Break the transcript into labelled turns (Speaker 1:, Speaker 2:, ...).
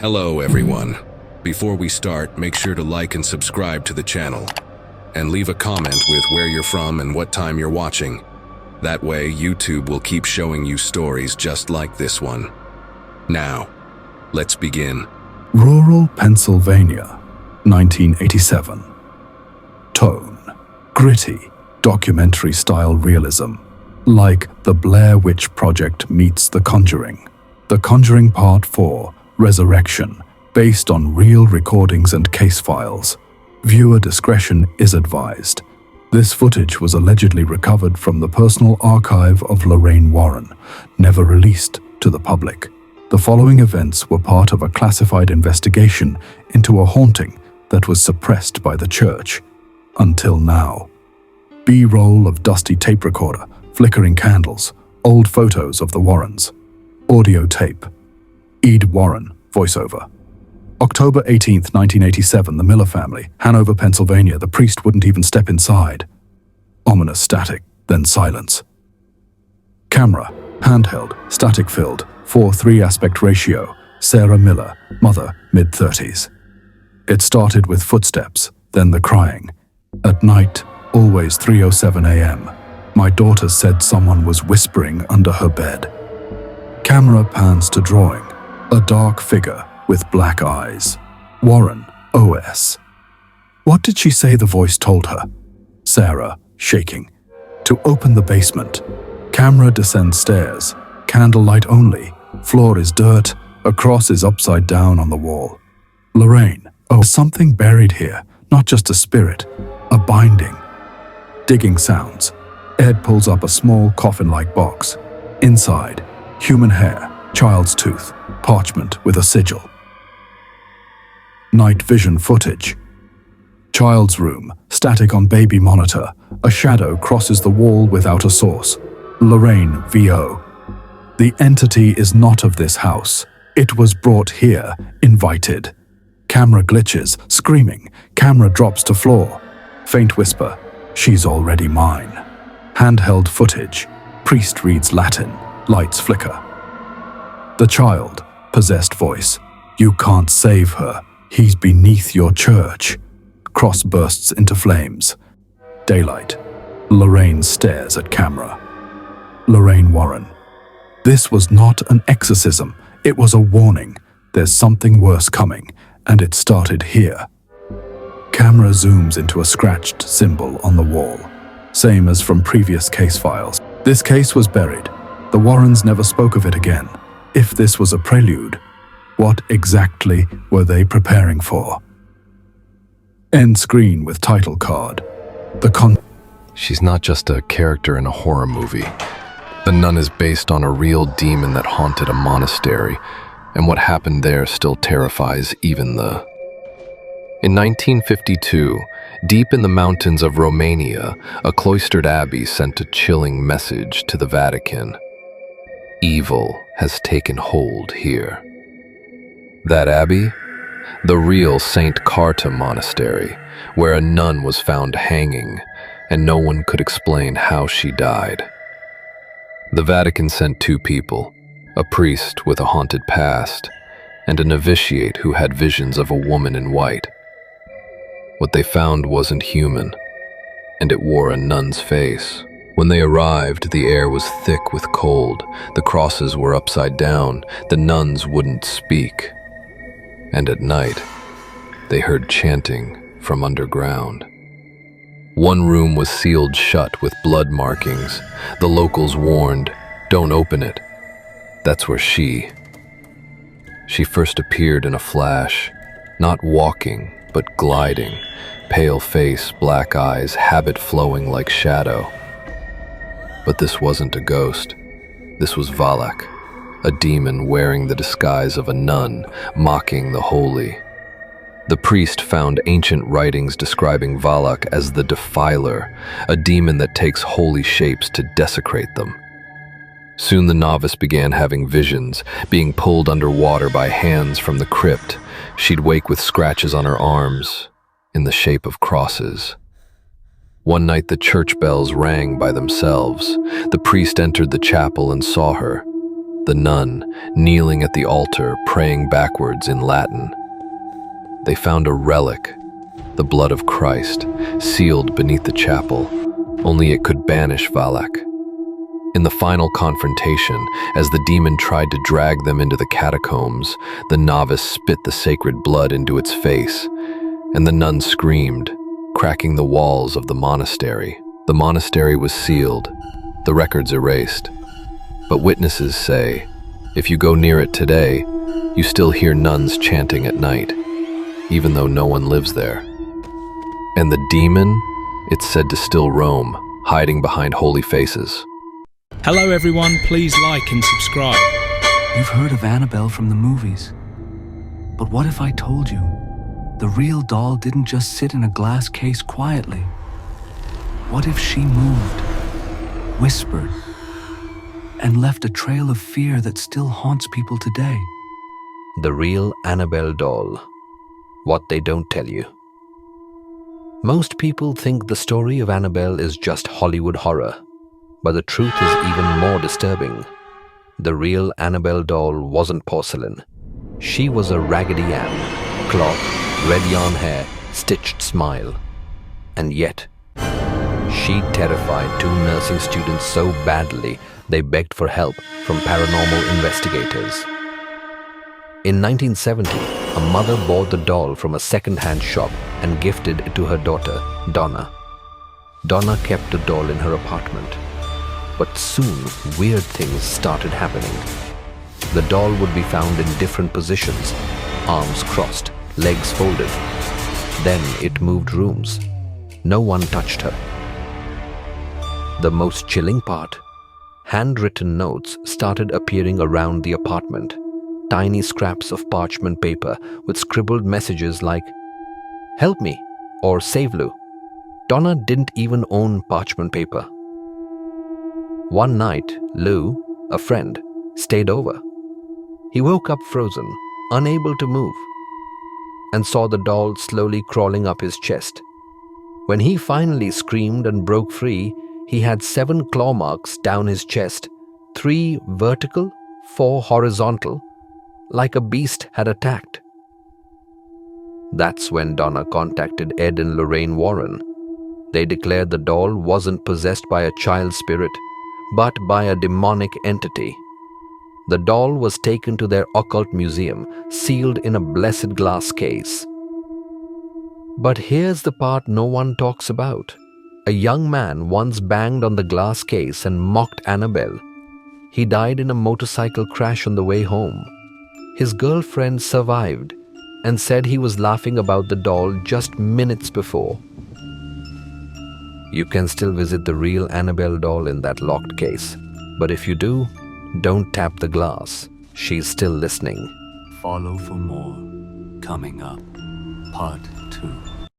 Speaker 1: Hello everyone. Before we start, make sure to like and subscribe to the channel. And leave a comment with where you're from and what time you're watching. That way, YouTube will keep showing you stories just like this one. Now, let's begin.
Speaker 2: Rural Pennsylvania, 1987. Tone: gritty, documentary-style realism. Like The Blair Witch Project meets The Conjuring. The Conjuring Part 4, Resurrection, based on real recordings and case files. Viewer discretion is advised. This footage was allegedly recovered from the personal archive of Lorraine Warren, never released to the public. The following events were part of a classified investigation into a haunting that was suppressed by the church. Until now. B-roll of dusty tape recorder, flickering candles, old photos of the Warrens. Audio tape. Ed Warren, voiceover. October 18th, 1987, the Miller family, Hanover, Pennsylvania. The priest wouldn't even step inside. Ominous static, then silence. Camera, handheld, static-filled, 4:3 aspect ratio. Sarah Miller, mother, mid-30s. It started with footsteps, then the crying. At night, always 3:07 a.m. My daughter said someone was whispering under her bed. Camera pans to drawing. A dark figure with black eyes. Warren, OS. What did she say the voice told her? Sarah, shaking. To open the basement. Camera descends stairs. Candlelight only. Floor is dirt. A cross is upside down on the wall. Lorraine, oh, something buried here. Not just a spirit. A binding. Digging sounds. Ed pulls up a small coffin-like box. Inside, human hair, child's tooth, parchment with a sigil. Night vision footage. Child's room, static on baby monitor. A shadow crosses the wall without a source. Lorraine, VO. The entity is not of this house. It was brought here, invited. Camera glitches, screaming. Camera drops to floor. Faint whisper, she's already mine. Handheld footage. Priest reads Latin. Lights flicker. The child, possessed voice. You can't save her. He's beneath your church. Cross bursts into flames. Daylight. Lorraine stares at camera. Lorraine Warren. This was not an exorcism. It was a warning. There's something worse coming, and it started here. Camera zooms into a scratched symbol on the wall. Same as from previous case files. This case was buried. The Warrens never spoke of it again. If this was a prelude, what exactly were they preparing for? End screen with title card.
Speaker 3: She's not just a character in a horror movie. The nun is based on a real demon that haunted a monastery, and what happened there still terrifies even the... In 1952, deep in the mountains of Romania, a cloistered abbey sent a chilling message to the Vatican. Evil has taken hold here. That abbey? The real St. Carta Monastery, where a nun was found hanging, and no one could explain how she died. The Vatican sent two people, a priest with a haunted past, and a novitiate who had visions of a woman in white. What they found wasn't human, and it wore a nun's face. When they arrived, the air was thick with cold, the crosses were upside down, the nuns wouldn't speak. And at night, they heard chanting from underground. One room was sealed shut with blood markings. The locals warned, "Don't open it." That's where she first appeared in a flash, not walking, but gliding, pale face, black eyes, habit flowing like shadow. But this wasn't a ghost. This was Valak, a demon wearing the disguise of a nun, mocking the holy. The priest found ancient writings describing Valak as the Defiler, a demon that takes holy shapes to desecrate them. Soon the novice began having visions, being pulled underwater by hands from the crypt. She'd wake with scratches on her arms, in the shape of crosses. One night the church bells rang by themselves. The priest entered the chapel and saw her. the nun kneeling at the altar praying backwards in Latin. They found a relic, the blood of Christ, sealed beneath the chapel. Only it could banish Valak. In the final confrontation, as the demon tried to drag them into the catacombs, the novice spit the sacred blood into its face, and the nun screamed, cracking the walls of the monastery. The monastery was sealed, the records erased. But witnesses say, if you go near it today, you still hear nuns chanting at night, even though no one lives there. And the demon, it's said to still roam, hiding behind holy faces.
Speaker 4: Hello everyone, please like and subscribe.
Speaker 5: You've heard of Annabelle from the movies. But what if I told you the real doll didn't just sit in a glass case quietly? What if she moved, whispered, and left a trail of fear that still haunts people today?
Speaker 6: The real Annabelle doll. What they don't tell you. Most people think the story of Annabelle is just Hollywood horror, but the truth is even more disturbing. The real Annabelle doll wasn't porcelain. She was a Raggedy Ann, cloth, red yarn hair, stitched smile. And yet, she terrified two nursing students so badly they begged for help from paranormal investigators. In 1970, a mother bought the doll from a second-hand shop and gifted it to her daughter, Donna. Donna kept the doll in her apartment. But soon, weird things started happening. The doll would be found in different positions, arms crossed, legs folded. Then it moved rooms. No one touched her. The most chilling part, handwritten notes started appearing around the apartment. Tiny scraps of parchment paper with scribbled messages like, "Help me," or "Save Lou." Donna didn't even own parchment paper. One night, Lou, a friend, stayed over. He woke up frozen, unable to move, and saw the doll slowly crawling up his chest. When he finally screamed and broke free, he had 7 claw marks down his chest, 3 vertical, 4 horizontal, like a beast had attacked. That's when Donna contacted Ed and Lorraine Warren. They declared the doll wasn't possessed by a child spirit, but by a demonic entity. The doll was taken to their occult museum, sealed in a blessed glass case. But here's the part no one talks about. A young man once banged on the glass case and mocked Annabelle. He died in a motorcycle crash on the way home. His girlfriend survived and said he was laughing about the doll just minutes before. You can still visit the real Annabelle doll in that locked case, but if you do, don't tap the glass. She's still listening.
Speaker 5: Follow for more. Coming up, part 2.